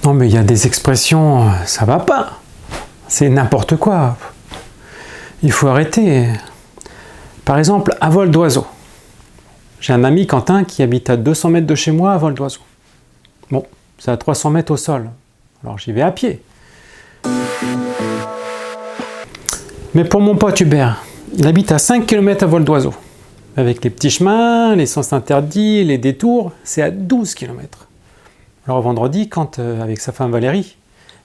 Non mais il y a des expressions, ça va pas. C'est n'importe quoi. Il faut arrêter. Par exemple, à vol d'oiseau. J'ai un ami, Quentin, qui habite à 200 mètres de chez moi à vol d'oiseau. Bon, c'est à 300 mètres au sol. Alors j'y vais à pied. Mais pour mon pote Hubert, il habite à 5 km à vol d'oiseau. Avec les petits chemins, les sens interdits, les détours, c'est à 12 km. Alors vendredi, quand avec sa femme Valérie,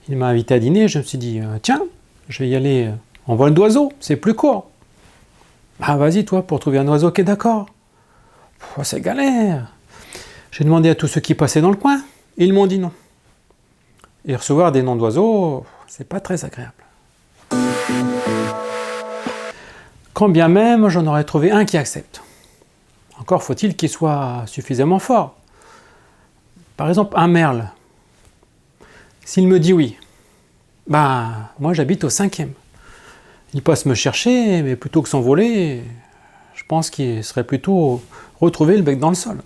il m'a invité à dîner, je me suis dit, tiens, je vais y aller en vol d'oiseau, c'est plus court. Ah vas-y toi, pour trouver un oiseau qui est d'accord. C'est galère. J'ai demandé à tous ceux qui passaient dans le coin, et ils m'ont dit non. Et recevoir des noms d'oiseaux, c'est pas très agréable. Quand bien même, j'en aurais trouvé un qui accepte. Encore faut-il qu'il soit suffisamment fort. Par exemple, un merle. S'il me dit oui, moi j'habite au 5e. Il passe me chercher, mais plutôt que s'envoler, je pense qu'il serait plutôt retrouver le bec dans le sol.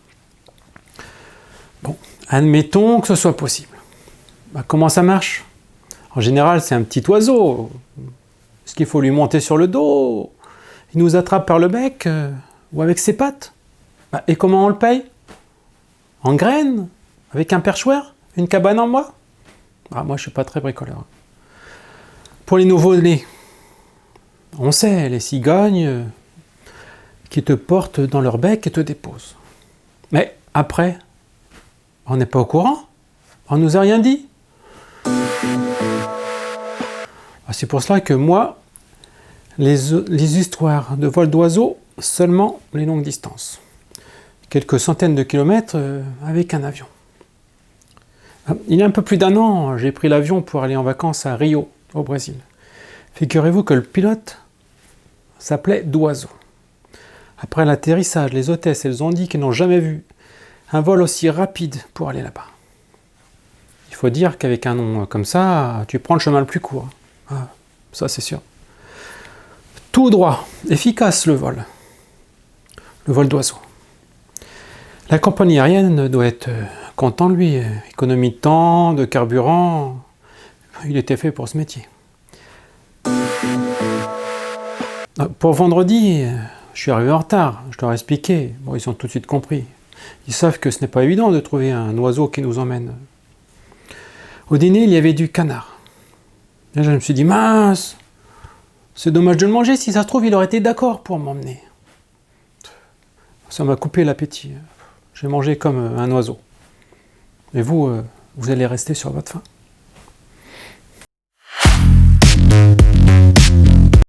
Bon, admettons que ce soit possible. Comment ça marche? En général, c'est un petit oiseau. Est-ce qu'il faut lui monter sur le dos? Il nous attrape par le bec ou avec ses pattes? Et comment on le paye? En graines? Avec un perchoir? Une cabane en bois? Moi, je ne suis pas très bricoleur. Pour les nouveaux-nés, on sait, les cigognes qui te portent dans leur bec et te déposent. Mais après, on n'est pas au courant. On nous a rien dit. C'est pour cela que moi, les histoires de vol d'oiseaux, seulement les longues distances. Quelques centaines de kilomètres avec un avion. Il y a un peu plus d'1 an, j'ai pris l'avion pour aller en vacances à Rio, au Brésil. Figurez-vous que le pilote s'appelait D'Oiseau. Après l'atterrissage, les hôtesses, elles ont dit qu'elles n'ont jamais vu un vol aussi rapide pour aller là-bas. Il faut dire qu'avec un nom comme ça, tu prends le chemin le plus court. Ça c'est sûr. Tout droit, efficace le vol d'oiseau. La compagnie aérienne doit être content de lui, économie de temps, de carburant, il était fait pour ce métier. Pour vendredi, je suis arrivé en retard, je leur ai expliqué, ils ont tout de suite compris. Ils savent que ce n'est pas évident de trouver un oiseau qui nous emmène. Au dîner, il y avait du canard. Et je me suis dit, mince, c'est dommage de le manger, si ça se trouve, il aurait été d'accord pour m'emmener. Ça m'a coupé l'appétit. J'ai mangé comme un oiseau. Et vous, vous allez rester sur votre faim.